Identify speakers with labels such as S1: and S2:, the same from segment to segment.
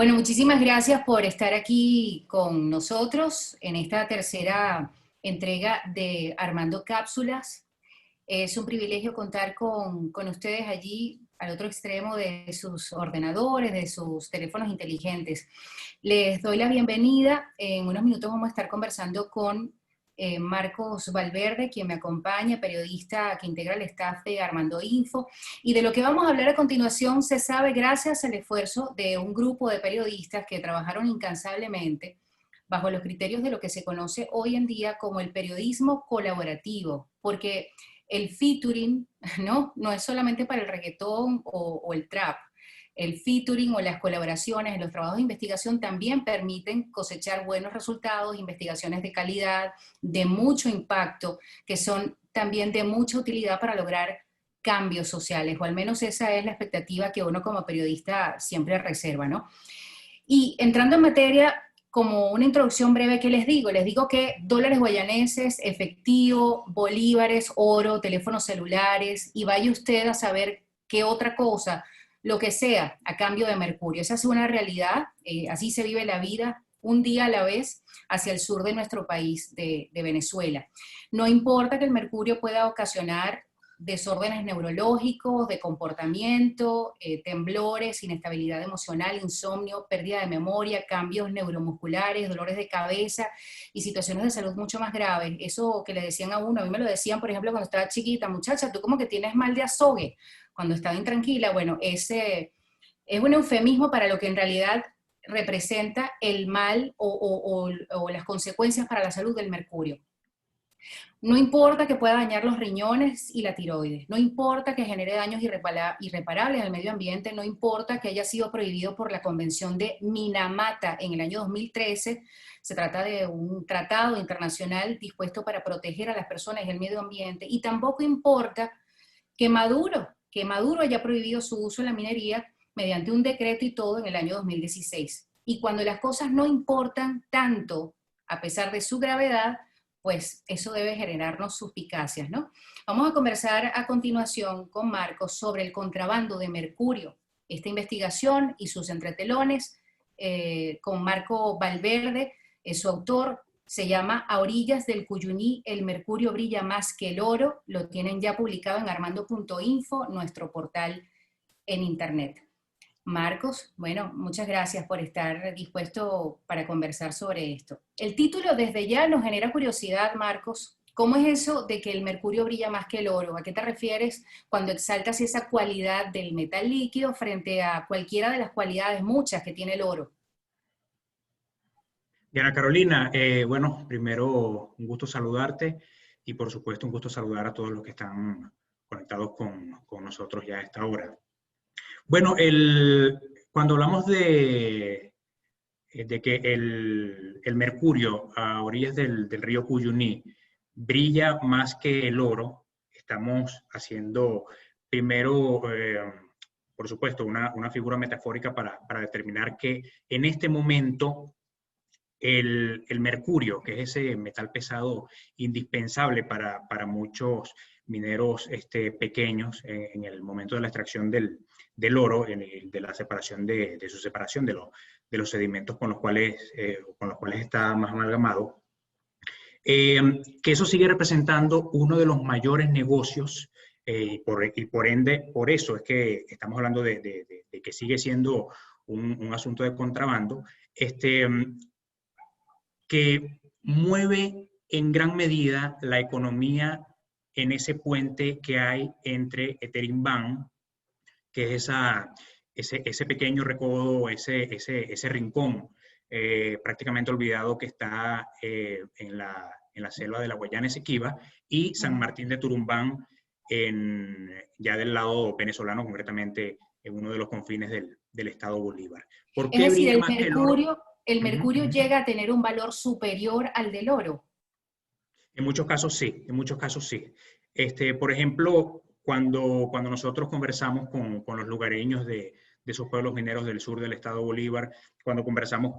S1: Bueno, muchísimas gracias por estar aquí con nosotros en esta tercera entrega de Armando Cápsulas. Es un privilegio contar con ustedes allí al otro extremo de sus ordenadores, de sus teléfonos inteligentes. Les doy la bienvenida. En unos minutos vamos a estar conversando con Marcos Valverde, quien me acompaña, periodista que integra el staff de Armando Info. Y de lo que vamos a hablar a continuación se sabe gracias al esfuerzo de un grupo de periodistas que trabajaron incansablemente bajo los criterios de lo que se conoce hoy en día como el periodismo colaborativo, porque el featuring no es solamente para el reggaetón o el trap. El featuring o las colaboraciones en los trabajos de investigación también permiten cosechar buenos resultados, investigaciones de calidad, de mucho impacto, que son también de mucha utilidad para lograr cambios sociales, o al menos esa es la expectativa que uno como periodista siempre reserva, ¿no? Y entrando en materia, como una introducción breve, ¿qué les digo? Les digo que dólares guayaneses, efectivo, bolívares, oro, teléfonos celulares, y vaya usted a saber qué otra cosa, lo que sea, a cambio de mercurio. Esa es una realidad, así se vive la vida, un día a la vez, hacia el sur de nuestro país, de Venezuela. No importa que el mercurio pueda ocasionar desórdenes neurológicos, de comportamiento, temblores, inestabilidad emocional, insomnio, pérdida de memoria, cambios neuromusculares, dolores de cabeza y situaciones de salud mucho más graves. Eso que le decían a uno, a mí me lo decían, por ejemplo, cuando estaba chiquita, muchacha, tú como que tienes mal de azogue, cuando estaba intranquila. Bueno, ese es un eufemismo para lo que en realidad representa el mal o las consecuencias para la salud del mercurio. No importa que pueda dañar los riñones y la tiroides, no importa que genere daños irreparables al medio ambiente, no importa que haya sido prohibido por la Convención de Minamata en el año 2013, se trata de un tratado internacional dispuesto para proteger a las personas y el medio ambiente, y tampoco importa que Maduro haya prohibido su uso en la minería mediante un decreto y todo en el año 2016. Y cuando las cosas no importan tanto, a pesar de su gravedad, pues eso debe generarnos suspicacias, ¿no? Vamos a conversar a continuación con Marcos sobre el contrabando de mercurio, esta investigación y sus entretelones, con Marco Valverde, su autor. Se llama A orillas del Cuyuní, el mercurio brilla más que el oro. Lo tienen ya publicado en armando.info, nuestro portal en internet. Marcos, bueno, muchas gracias por estar dispuesto para conversar sobre esto. El título desde ya nos genera curiosidad, Marcos. ¿Cómo es eso de que el mercurio brilla más que el oro? ¿A qué te refieres cuando exaltas esa cualidad del metal líquido frente a cualquiera de las cualidades, muchas, que tiene el oro?
S2: Diana Carolina, bueno, primero un gusto saludarte y por supuesto un gusto saludar a todos los que están conectados con nosotros ya a esta hora. Bueno, cuando hablamos de que el mercurio a orillas del río Cuyuní brilla más que el oro, estamos haciendo primero, por supuesto, una figura metafórica para determinar que en este momento el mercurio, que es ese metal pesado indispensable para muchos mineros pequeños en el momento de la extracción del oro, de la separación de su separación de los sedimentos con los cuales está más amalgamado, que eso sigue representando uno de los mayores negocios y por ende, por eso es que estamos hablando de que sigue siendo un asunto de contrabando, que mueve en gran medida la economía en ese puente que hay entre Eterimbán, que es ese pequeño recodo, ese rincón prácticamente olvidado que está en la selva de la Guayana Esequiba, y San Martín de Turumbán, ya del lado venezolano, concretamente en uno de los confines del estado Bolívar. ¿Por
S1: Es
S2: qué
S1: decir,
S2: brilla más que el oro?
S1: el mercurio llega a tener un valor superior al del oro.
S2: En muchos casos sí, en muchos casos sí. Por ejemplo, cuando nosotros conversamos con los lugareños de esos pueblos mineros del sur del estado Bolívar, cuando conversamos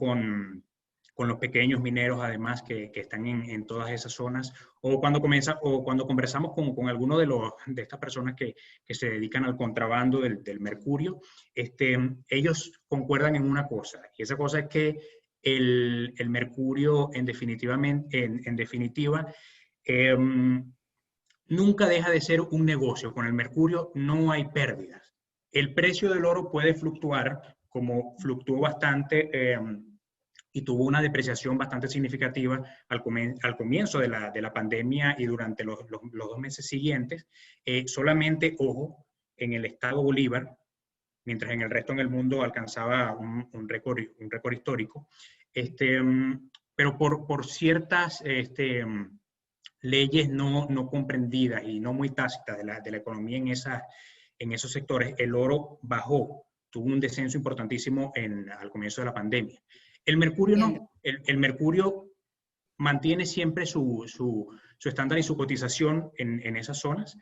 S2: con los pequeños mineros además que están en todas esas zonas, o cuando conversamos con alguno de estas personas que se dedican al contrabando del mercurio, ellos concuerdan en una cosa, y esa cosa es que el mercurio en definitiva nunca deja de ser un negocio. Con el mercurio no hay pérdidas. El precio del oro puede fluctuar, como fluctuó bastante y tuvo una depreciación bastante significativa al comienzo de la pandemia y durante los 2 meses siguientes. Solamente, ojo, en el estado Bolívar, mientras en el resto del mundo alcanzaba un récord histórico. Pero por ciertas leyes no comprendidas y no muy tácitas de la economía en esos sectores, el oro bajó, tuvo un descenso importantísimo al comienzo de la pandemia. El mercurio no, el mercurio mantiene siempre su estándar y su cotización en esas zonas,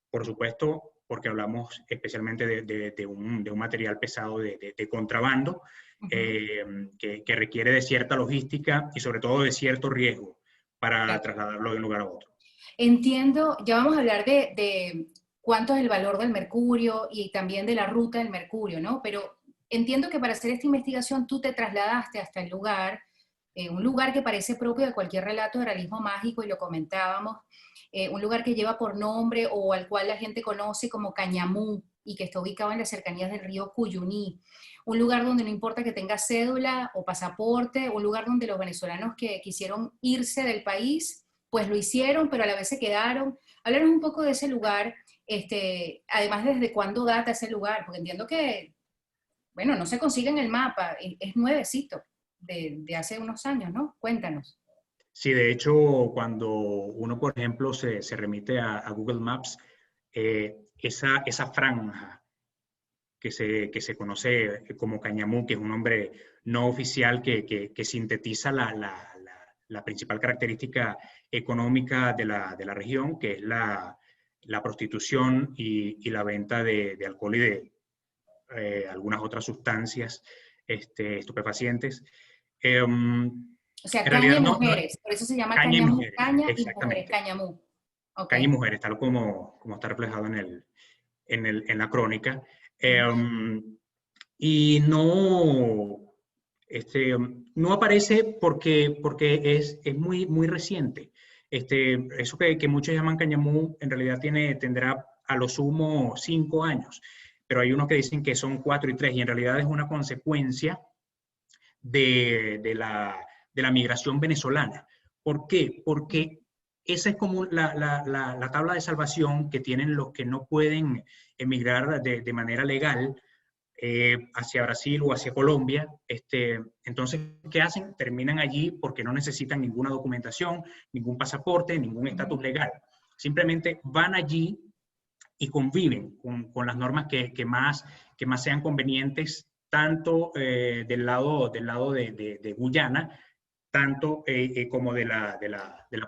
S2: por supuesto, porque hablamos especialmente de un material pesado de contrabando, que requiere de cierta logística y sobre todo de cierto riesgo para trasladarlo de un lugar a otro.
S1: Entiendo, ya vamos a hablar de cuánto es el valor del mercurio y también de la ruta del mercurio, ¿no? Pero entiendo que para hacer esta investigación tú te trasladaste hasta el lugar, un lugar que parece propio de cualquier relato de realismo mágico, y lo comentábamos, un lugar que lleva por nombre o al cual la gente conoce como Cañamú y que está ubicado en las cercanías del río Cuyuní. Un lugar donde no importa que tenga cédula o pasaporte, un lugar donde los venezolanos que quisieron irse del país, pues lo hicieron, pero a la vez se quedaron. Háblanos un poco de ese lugar, además desde cuándo data ese lugar, porque entiendo que, bueno, no se consigue en el mapa, es nuevecito, de hace unos años, ¿no? Cuéntanos.
S2: Sí, de hecho, cuando uno, por ejemplo, se remite a Google Maps, esa franja que se conoce como Cañamú, que es un nombre no oficial que sintetiza la principal característica económica de la región, que es la prostitución y la venta de alcohol y de algunas otras sustancias estupefacientes.
S1: O sea,
S2: En
S1: caña
S2: realidad
S1: y
S2: no,
S1: mujeres, por eso se llama
S2: caña y
S1: Cañamú,
S2: mujeres,
S1: caña y mujeres,
S2: exactamente.
S1: Cañamú. Ok.
S2: Caña y mujeres, tal como está reflejado en la crónica. Y no aparece porque es muy reciente. Eso que muchos llaman Cañamú, en realidad tendrá a lo sumo 5 años, pero hay unos que dicen que son 4 y 3, y en realidad es una consecuencia de la migración venezolana. ¿Por qué? Porque esa es como la tabla de salvación que tienen los que no pueden emigrar de manera legal hacia Brasil o hacia Colombia. Entonces, ¿qué hacen? Terminan allí porque no necesitan ninguna documentación, ningún pasaporte, ningún estatus legal. Simplemente van allí y conviven con las normas que más sean convenientes, tanto del lado de Guyana, tanto como de la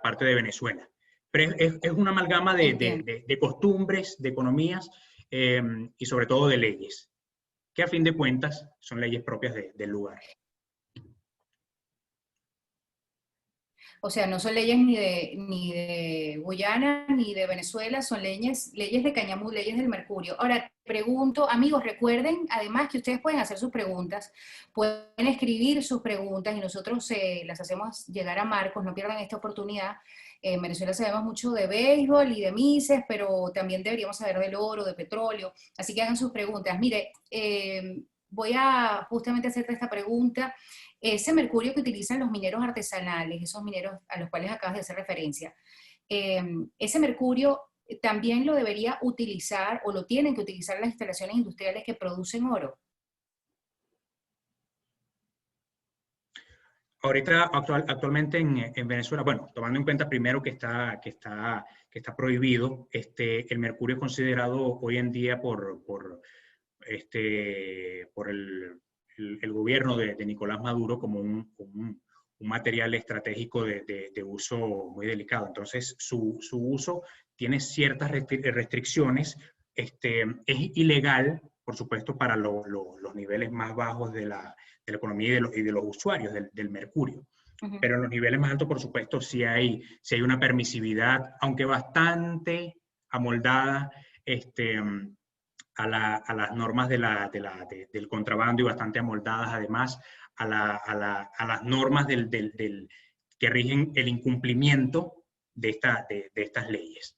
S2: parte de Venezuela. Pero es una amalgama de costumbres, de economías y sobre todo de leyes, que a fin de cuentas son leyes propias del lugar.
S1: O sea, no son leyes ni de Guyana ni de Venezuela, son leyes de Cañamú, leyes del mercurio. Ahora, pregunto, amigos, recuerden además que ustedes pueden hacer sus preguntas, pueden escribir sus preguntas y nosotros las hacemos llegar a Marcos, no pierdan esta oportunidad. En Venezuela sabemos mucho de béisbol y de Mises, pero también deberíamos saber del oro, de petróleo, así que hagan sus preguntas. Mire, voy a justamente hacerte esta pregunta. Ese mercurio que utilizan los mineros artesanales, esos mineros a los cuales acabas de hacer referencia, ese mercurio también lo debería utilizar o lo tienen que utilizar las instalaciones industriales que producen oro.
S2: Ahorita, actualmente en Venezuela, bueno, tomando en cuenta primero que está prohibido, el mercurio es considerado hoy en día por el gobierno de Nicolás Maduro como un material estratégico de uso muy delicado. Entonces, su uso tiene ciertas restricciones. Es ilegal por supuesto, para los niveles más bajos de la economía y de los usuarios del mercurio. Pero en los niveles más altos, por supuesto, sí hay una permisividad, aunque bastante amoldada a las normas del contrabando y bastante amoldadas además a las normas que rigen el incumplimiento de estas leyes.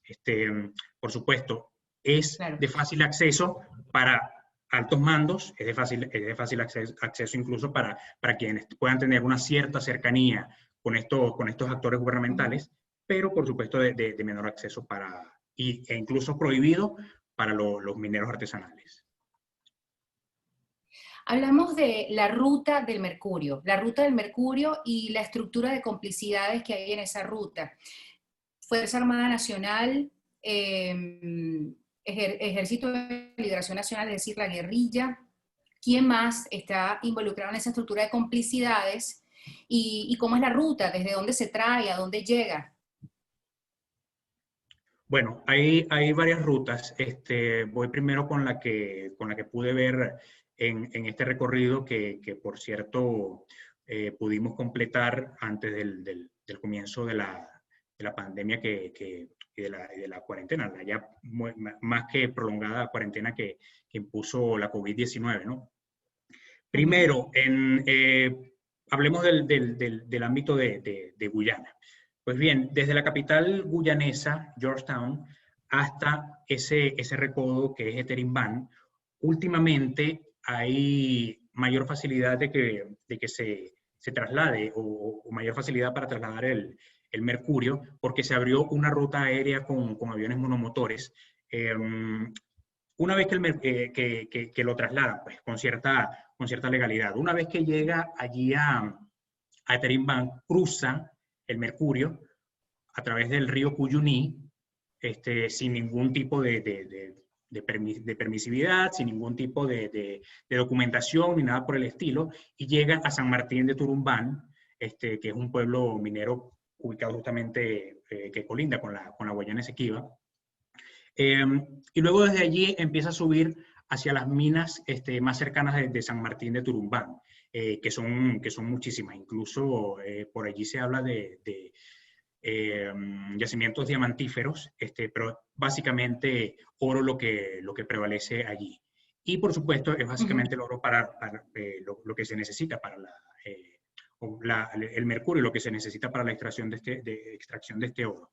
S2: Por supuesto, es
S1: Claro.
S2: de fácil acceso para altos mandos, es de fácil acceso incluso para quienes puedan tener una cierta cercanía con estos actores gubernamentales, pero por supuesto de menor acceso e incluso prohibido para los mineros artesanales.
S1: Hablamos de la ruta del mercurio y la estructura de complicidades que hay en esa ruta. Fuerza Armada Nacional, Ejército de Liberación Nacional, es decir, la guerrilla. ¿Quién más está involucrado en esa estructura de complicidades? ¿Y cómo es la ruta? ¿Desde dónde se trae? ¿A dónde llega?
S2: Bueno, hay varias rutas. Voy primero con la que pude ver en este recorrido que por cierto, pudimos completar antes del comienzo de la pandemia y de la cuarentena, la ya más que prolongada cuarentena que impuso la COVID-19, ¿no? Primero, hablemos del ámbito de Guyana. Pues bien, desde la capital guyanesa, Georgetown, hasta ese recodo que es Eterimban, últimamente hay mayor facilidad de que se traslade o mayor facilidad para trasladar el mercurio, porque se abrió una ruta aérea con aviones monomotores. Una vez que lo trasladan, pues, con cierta legalidad. Una vez que llega allí a Eterimban, cruza el mercurio a través del río Cuyuní, sin ningún tipo de permisividad, sin ningún tipo de documentación ni nada por el estilo, y llega a San Martín de Turumbán, que es un pueblo minero ubicado justamente que colinda con la Guayana Esequiba. Y luego desde allí empieza a subir hacia las minas más cercanas de San Martín de Turumbán, que son muchísimas. Incluso por allí se habla de yacimientos diamantíferos, pero básicamente oro lo que prevalece allí. Y por supuesto es básicamente el oro para lo que se necesita para el mercurio, lo que se necesita para la extracción de este oro.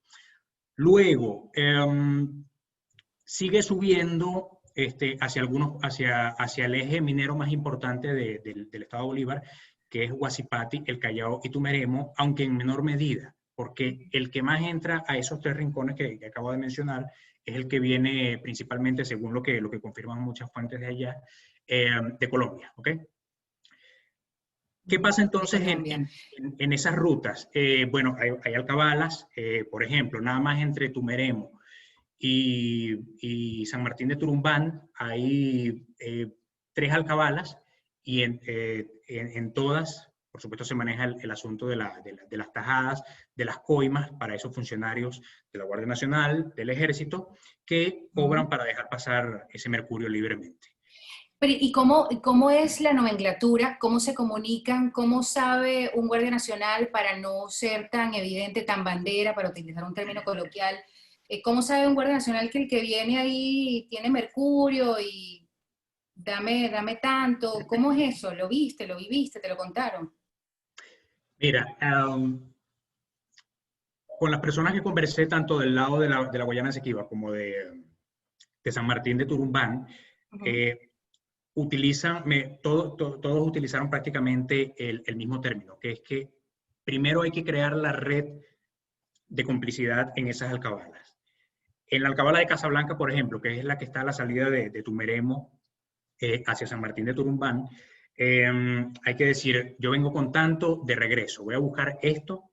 S2: Luego, sigue subiendo hacia el eje minero más importante del estado de Bolívar, que es Huaczipati, El Callao y Tumeremo, aunque en menor medida, porque el que más entra a esos tres rincones que acabo de mencionar es el que viene principalmente, según lo que confirman muchas fuentes de allá, de Colombia, ¿ok? ¿Qué pasa entonces en esas rutas? Bueno, hay alcabalas, por ejemplo, nada más entre Tumeremo y San Martín de Turumbán hay 3 alcabalas y en todas, por supuesto, se maneja el asunto de las tajadas, de las coimas para esos funcionarios de la Guardia Nacional, del Ejército, que cobran para dejar pasar ese mercurio libremente.
S1: Pero, ¿y cómo es la nomenclatura? ¿Cómo se comunican? ¿Cómo sabe un guardia nacional, para no ser tan evidente, tan bandera, para utilizar un término coloquial? ¿Cómo sabe un guardia nacional que el que viene ahí tiene mercurio y dame tanto? ¿Cómo es eso? ¿Lo viste, lo viviste, te lo contaron?
S2: Mira, con las personas que conversé, tanto del lado de la Guayana Esequiba como de San Martín de Turumbán, todos utilizaron prácticamente el mismo término, que es que primero hay que crear la red de complicidad en esas alcabalas. En la alcabala de Casablanca, por ejemplo, que es la que está a la salida de Tumeremo hacia San Martín de Turumbán, hay que decir, yo vengo con tanto de regreso, voy a buscar esto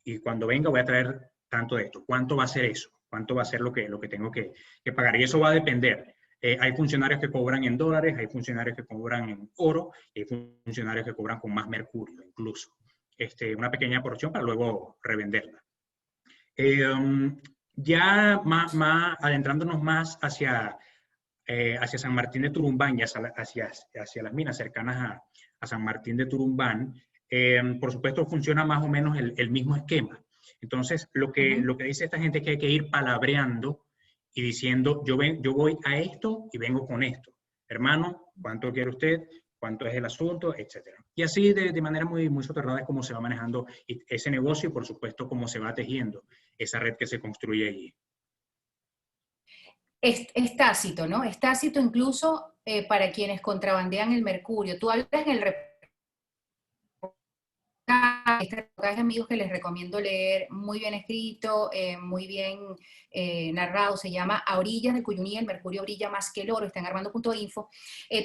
S2: y cuando venga voy a traer tanto de esto. ¿Cuánto va a ser eso? ¿Cuánto va a ser lo que tengo que pagar? Y eso va a depender. Hay funcionarios que cobran en dólares, hay funcionarios que cobran en oro, y hay funcionarios que cobran con más mercurio incluso. Una pequeña porción para luego revenderla. Ya adentrándonos más hacia hacia San Martín de Turumbán y hacia las minas cercanas a San Martín de Turumbán, por supuesto funciona más o menos el mismo esquema. Entonces, lo que dice esta gente es que hay que ir palabreando y diciendo, yo voy a esto y vengo con esto. Hermano, ¿cuánto quiere usted? ¿Cuánto es el asunto? Etcétera. Y así de manera muy, muy soterrada es como se va manejando ese negocio y, por supuesto, cómo se va tejiendo esa red que se construye allí.
S1: Es tácito, ¿no? Es tácito incluso para quienes contrabandean el mercurio. Tú hablas en el este reportaje de amigos que les recomiendo leer, muy bien escrito, muy bien narrado, se llama A orillas del Cuyuní, el mercurio brilla más que el oro, está en armando.info.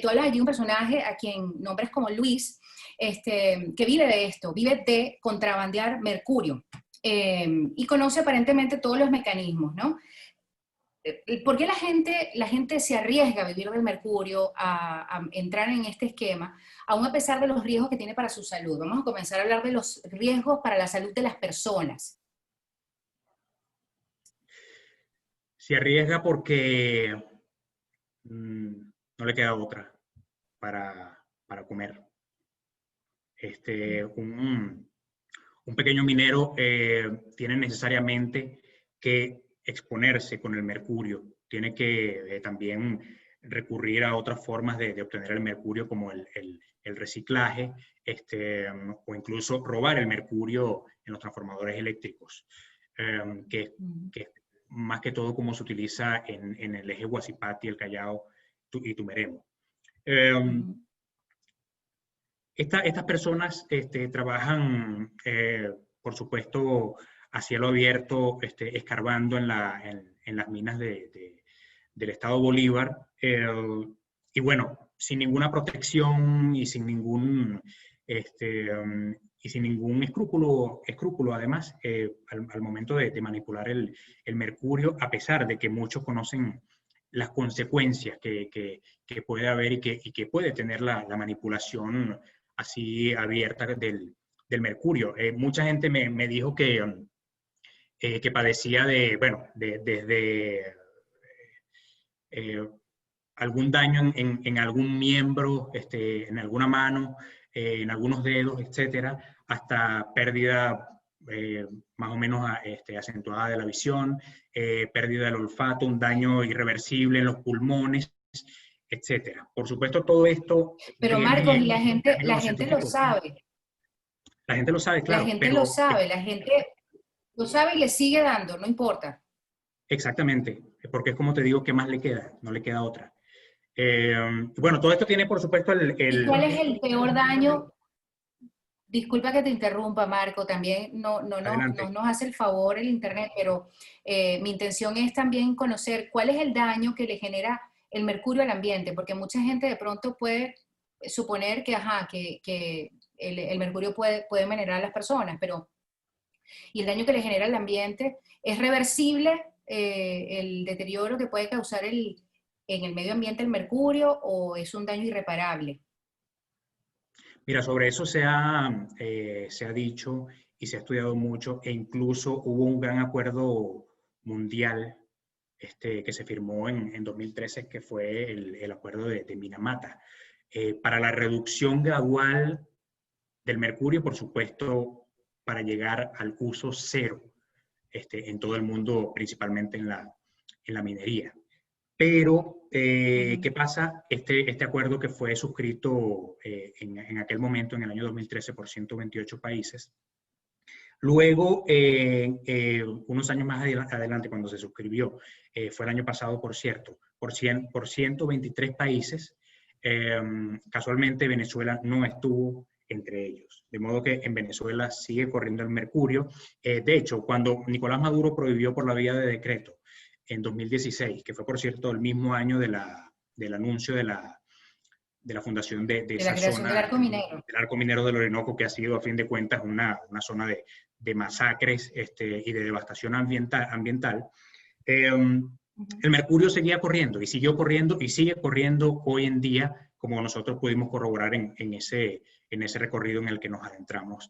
S1: Tú hablas allí de un personaje a quien nombres como Luis, que vive de esto, vive de contrabandear mercurio, y conoce aparentemente todos los mecanismos, ¿no? ¿Por qué la gente se arriesga a vivir del mercurio, a entrar en este esquema, aún a pesar de los riesgos que tiene para su salud? Vamos a comenzar a hablar de los riesgos para la salud de las personas.
S2: Se arriesga porque no le queda otra para comer. Un pequeño minero tiene necesariamente que exponerse con el mercurio, tiene que también recurrir a otras formas de obtener el mercurio como el reciclaje, o incluso robar el mercurio en los transformadores eléctricos, que más que todo como se utiliza en el eje Guasipati, el Callao y Tumeremo. Estas personas trabajan, por supuesto, a cielo abierto, escarbando en las minas del estado Bolívar, y bueno, sin ninguna protección y sin ningún escrúpulo además, al momento de manipular el mercurio, a pesar de que muchos conocen las consecuencias que puede haber y que puede tener la manipulación así abierta del mercurio. Mucha gente me dijo que padecía desde algún daño en algún miembro, en alguna mano, en algunos dedos, etcétera, hasta pérdida más o menos acentuada de la visión, pérdida del olfato, un daño irreversible en los pulmones, etcétera. Por supuesto, todo esto
S1: Pero Marcos, y la gente lo sabe.
S2: La gente lo sabe,
S1: La
S2: claro,
S1: gente lo
S2: pero
S1: sabe, la gente lo sabe y le sigue dando, no importa.
S2: exactamente, porque es como te digo, ¿qué más le queda? No le queda otra. Bueno, todo esto tiene, por supuesto,
S1: ¿Y cuál es el peor daño? Disculpa que te interrumpa, Marco, también
S2: Adelante.
S1: nos hace el favor el Internet, pero mi intención es también conocer cuál es el daño que le genera el mercurio al ambiente, porque mucha gente de pronto puede suponer que el mercurio puede envenenar a las personas, pero y el daño que le genera al ambiente, ¿es reversible el deterioro que puede causar en el medio ambiente el mercurio o es un daño irreparable?
S2: Mira, sobre eso se ha dicho y se ha estudiado mucho e incluso hubo un gran acuerdo mundial que se firmó en 2013, que fue el acuerdo de Minamata, para la reducción gradual del mercurio, por supuesto, para llegar al uso cero en todo el mundo, principalmente en la minería. Pero, ¿qué pasa? Este acuerdo que fue suscrito en aquel momento, en el año 2013, por 128 países, luego, unos años más adelante, cuando se suscribió, fue el año pasado, por cierto, por 123 países, casualmente Venezuela no estuvo entre ellos. De modo que en Venezuela sigue corriendo el mercurio. De hecho, cuando Nicolás Maduro prohibió por la vía de decreto en 2016, que fue, por cierto, el mismo año del anuncio de la fundación de
S1: De la
S2: esa
S1: creación del
S2: zona,
S1: arco minero.
S2: el arco minero del Orinoco, que ha sido, a fin de cuentas, una zona de masacres y de devastación ambiental. El mercurio seguía corriendo y siguió corriendo y sigue corriendo hoy en día, como nosotros pudimos corroborar en ese recorrido en el que nos adentramos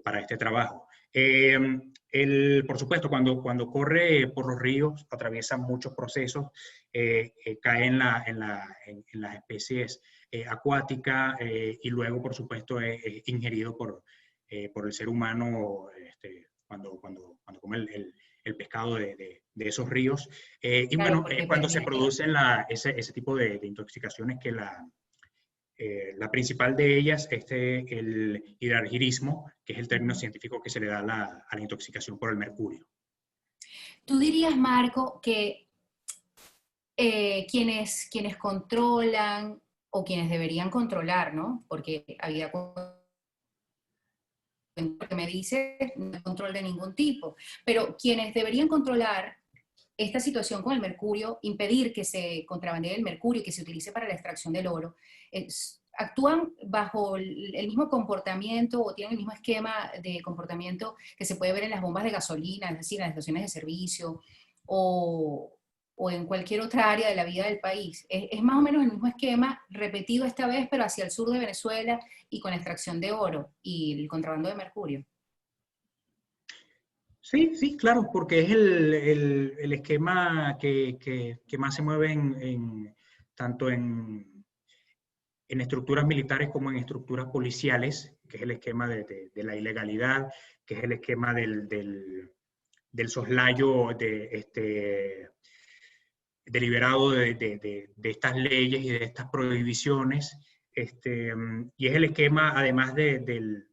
S2: para este trabajo. Por supuesto, cuando corre por los ríos, atraviesa muchos procesos cae en las especies acuáticas y luego, por supuesto, es ingerido por el ser humano cuando come el pescado de esos ríos. Y
S1: Claro,
S2: bueno, es
S1: porque
S2: cuando se
S1: permite.
S2: producen ese tipo de intoxicaciones que la principal de ellas es el hidrargirismo, que es el término
S1: Ujú.
S2: científico que se le da a la intoxicación por el mercurio.
S1: ¿Tú dirías, Marco, que quienes controlan o quienes deberían controlar, ¿no? Porque había que me dice no hay control de ningún tipo, pero quienes deberían controlar esta situación con el mercurio, impedir que se contrabandee el mercurio y que se utilice para la extracción del oro, actúan bajo el mismo comportamiento o tienen el mismo esquema de comportamiento que se puede ver en las bombas de gasolina, es decir, en las estaciones de servicio o, o en cualquier otra área de la vida del país. Es más o menos el mismo esquema repetido esta vez, pero hacia el sur de Venezuela y con extracción de oro y el contrabando de mercurio.
S2: Sí, sí, claro, porque es el esquema que más se mueve tanto en estructuras militares como en estructuras policiales, que es el esquema de la ilegalidad, que es el esquema del soslayo deliberado de estas leyes y de estas prohibiciones, y es el esquema además del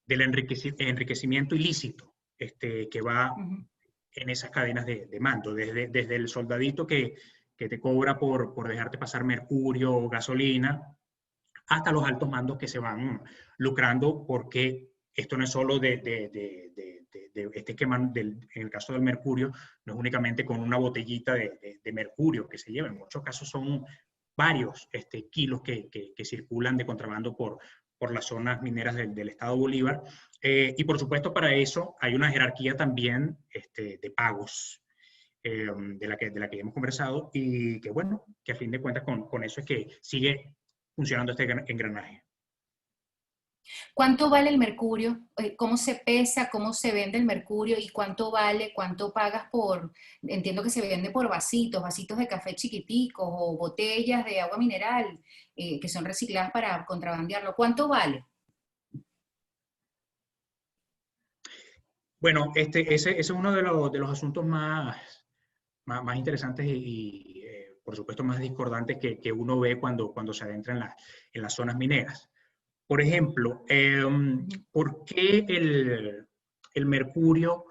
S2: enriquecimiento ilícito que va
S1: Uh -huh.
S2: en esas cadenas de mando, desde el soldadito que te cobra por dejarte pasar mercurio o gasolina, hasta los altos mandos que se van lucrando, porque esto no es solo de este esquema, en el caso del mercurio, no es únicamente con una botellita de mercurio que se lleva, en muchos casos son varios kilos que circulan de contrabando por las zonas mineras del estado Bolívar. Y por supuesto para eso hay una jerarquía también de pagos de la que ya hemos conversado y que bueno, que a fin de cuentas con eso es que sigue funcionando este engranaje.
S1: ¿Cuánto vale el mercurio? ¿Cómo se pesa? ¿Cómo se vende el mercurio? ¿Y cuánto vale? ¿Cuánto pagas por? Entiendo que se vende por vasitos, vasitos de café chiquiticos o botellas de agua mineral que son recicladas para contrabandearlo. ¿Cuánto vale?
S2: Bueno, ese es uno de los asuntos más interesantes y por supuesto más discordantes que uno ve cuando se adentra en las zonas mineras. Por ejemplo, ¿por qué el mercurio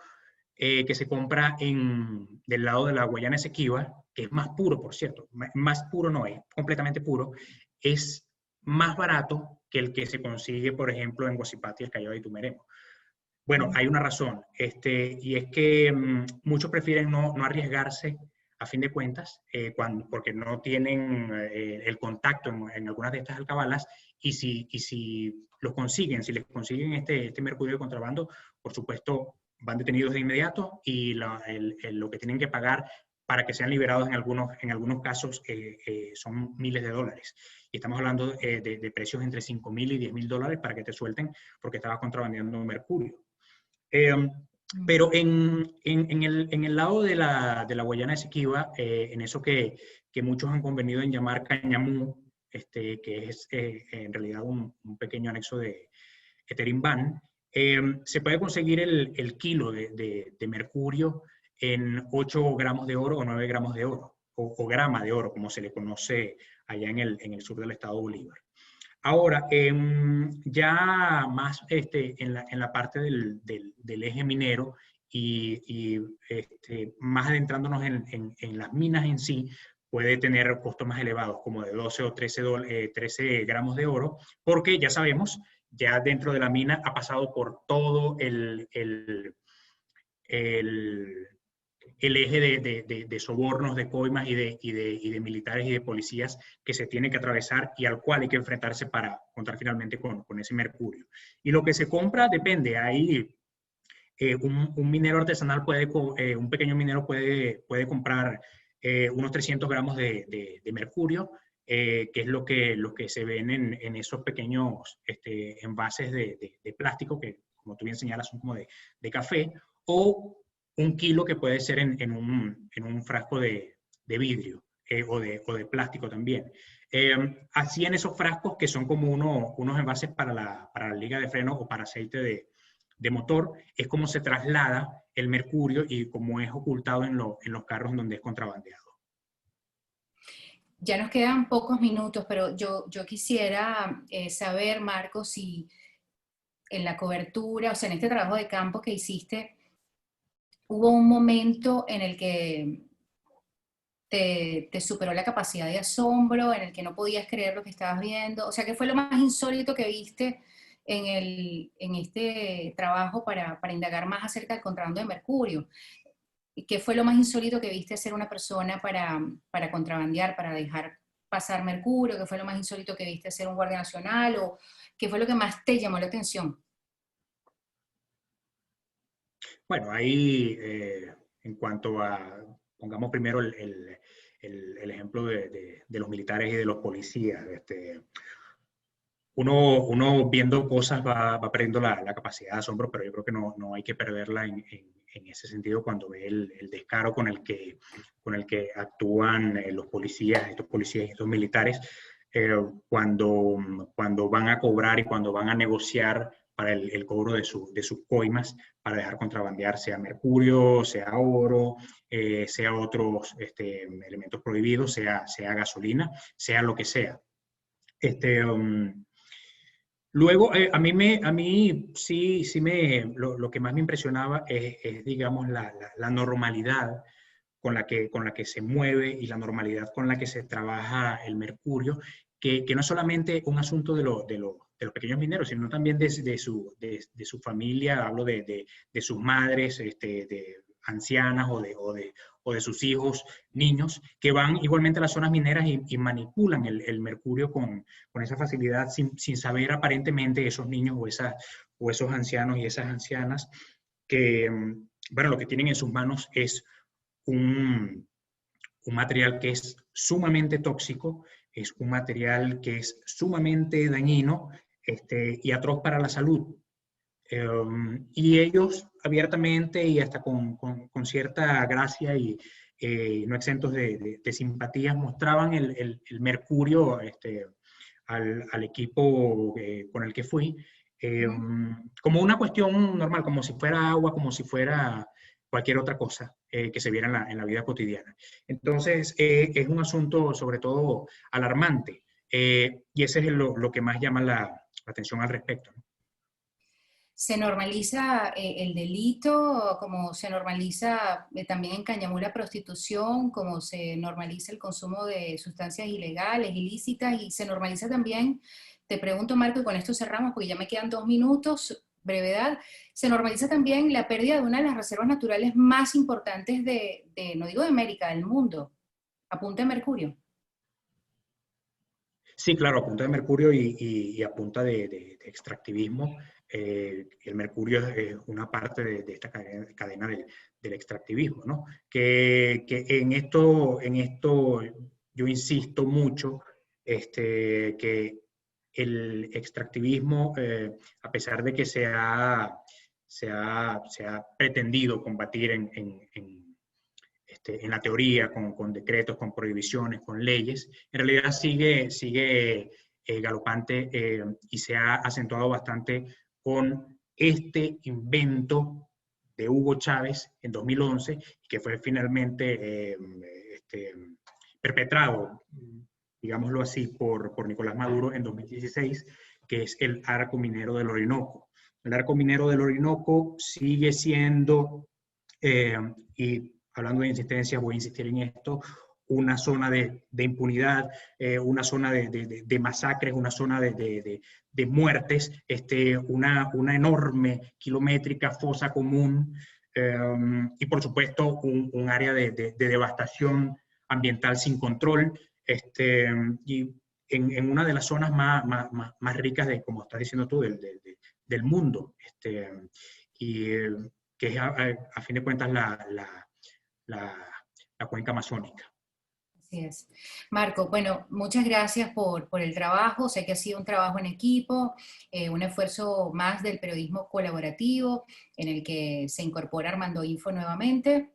S2: que se compra del lado de la Guayana Esequiba, que es más puro, por cierto, más puro no es, completamente puro, es más barato que el que se consigue, por ejemplo, en Guasipati, el Callao de Tumeremo? Bueno, hay una razón, y es que muchos prefieren no arriesgarse a fin de cuentas, porque no tienen el contacto en algunas de estas alcabalas, y si los consiguen, si les consiguen este mercurio de contrabando, por supuesto, van detenidos de inmediato y lo que tienen que pagar para que sean liberados en algunos casos son miles de dólares. Y estamos hablando de precios entre 5.000 y 10.000 dólares para que te suelten porque estabas contrabandeando mercurio. Eh, pero en el lado de la Guayana Esequiba, en eso que muchos han convenido en llamar Cañamú, que es en realidad un pequeño anexo de Eterimbán, se puede conseguir el kilo de mercurio en 8 gramos de oro o 9 gramos de oro, o grama de oro, como se le conoce allá en el sur del estado Bolívar. Ahora, ya más en la parte del eje minero y más adentrándonos en las minas en sí, puede tener costos más elevados, como de 12 o 13 gramos de oro, porque ya sabemos, ya dentro de la mina ha pasado por todo el el eje de sobornos, de coimas y de militares y de policías que se tiene que atravesar y al cual hay que enfrentarse para contar finalmente con ese mercurio. Y lo que se compra depende. Ahí un minero artesanal un pequeño minero puede comprar unos 300 gramos de mercurio, que es lo que se ven en esos pequeños envases de plástico que, como tú bien señalas, son como de café, o 1 kilo que puede ser en un frasco de vidrio o de plástico también. Así en esos frascos que son como unos envases para la liga de freno o para aceite de motor, es como se traslada el mercurio y como es ocultado en los carros donde es contrabandeado.
S1: Ya nos quedan pocos minutos, pero yo quisiera saber, Marco, si en la cobertura, o sea, en este trabajo de campo que hiciste, hubo un momento en el que te superó la capacidad de asombro, en el que no podías creer lo que estabas viendo. O sea, ¿qué fue lo más insólito que viste en este trabajo para indagar más acerca del contrabando de mercurio? ¿Qué fue lo más insólito que viste hacer una persona para contrabandear, para dejar pasar mercurio? ¿Qué fue lo más insólito que viste hacer un guardia nacional? ¿O qué fue lo que más te llamó la atención?
S2: Bueno, ahí en cuanto a, pongamos primero el ejemplo de los militares y de los policías. Uno viendo cosas va perdiendo la capacidad de asombro, pero yo creo que no hay que perderla en ese sentido cuando ve el descaro con el que actúan los policías, estos policías y estos militares, cuando van a cobrar y cuando van a negociar para el cobro de sus coimas para dejar contrabandear, sea mercurio, sea oro, sea otros elementos prohibidos, sea gasolina, sea lo que sea. Este, um, Luego, a mí lo que más me impresionaba digamos, la normalidad con la que se mueve y la normalidad con la que se trabaja el mercurio, que no es solamente un asunto de los pequeños mineros, sino también de su familia, hablo de sus madres, de ancianas o de sus hijos, niños, que van igualmente a las zonas mineras y manipulan el mercurio con esa facilidad sin saber aparentemente esos niños o esos ancianos y esas ancianas que, bueno, lo que tienen en sus manos es un material que es sumamente tóxico, es un material que es sumamente dañino y atroz para la salud. Y ellos abiertamente y hasta con cierta gracia y no exentos de simpatías mostraban el mercurio al equipo con el que fui como una cuestión normal, como si fuera agua, como si fuera cualquier otra cosa que se viera en la vida cotidiana. Entonces, es un asunto sobre todo alarmante y ese es lo que más llama la atención al respecto, ¿no?
S1: Se normaliza el delito, como se normaliza también en Cañamú la prostitución, como se normaliza el consumo de sustancias ilegales, ilícitas, y se normaliza también, te pregunto Marco, y con esto cerramos porque ya me quedan 2 minutos, brevedad, se normaliza también la pérdida de una de las reservas naturales más importantes no digo de América, del mundo, a punta de mercurio.
S2: Sí, claro, a punta de mercurio y a punta de extractivismo. El mercurio es una parte de esta cadena del extractivismo, ¿no? Que en esto yo insisto mucho, que el extractivismo, a pesar de que se ha pretendido combatir en la teoría, con decretos, con prohibiciones, con leyes, en realidad sigue galopante y se ha acentuado bastante con este invento de Hugo Chávez en 2011, que fue finalmente perpetrado, digámoslo así, por Nicolás Maduro en 2016, que es el arco minero del Orinoco. El arco minero del Orinoco sigue siendo, y hablando de insistencia, voy a insistir en esto, una zona de impunidad, una zona de masacres, una zona de muertes, una enorme kilométrica fosa común y por supuesto un área de devastación ambiental sin control y en una de las zonas más ricas como estás diciendo tú, del mundo. Y que es a fin de cuentas la cuenca amazónica.
S1: Así es. Marco, bueno, muchas gracias por el trabajo. Sé que ha sido un trabajo en equipo, un esfuerzo más del periodismo colaborativo en el que se incorpora Armando Info nuevamente.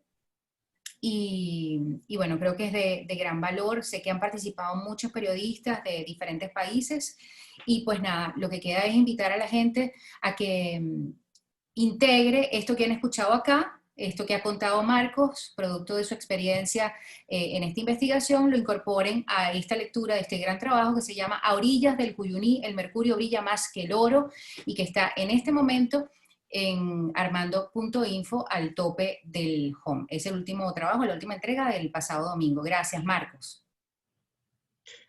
S1: Y bueno, creo que es de gran valor. Sé que han participado muchos periodistas de diferentes países y pues nada, lo que queda es invitar a la gente a que integre esto que han escuchado acá, esto que ha contado Marcos, producto de su experiencia en esta investigación, lo incorporen a esta lectura de este gran trabajo que se llama A orillas del Cuyuní, el mercurio brilla más que el oro, y que está en este momento en armando.info al tope del home. Es el último trabajo, la última entrega del pasado domingo. Gracias, Marcos.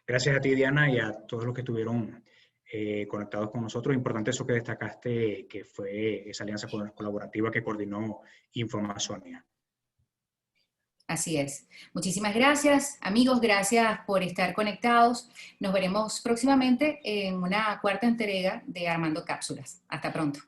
S2: Gracias a ti, Diana, y a todos los que estuvieron conectados con nosotros. Importante eso que destacaste, que fue esa alianza colaborativa que coordinó Informazonia.
S1: Así es. Muchísimas gracias, amigos, gracias por estar conectados. Nos veremos próximamente en una cuarta entrega de Armando Cápsulas. Hasta pronto.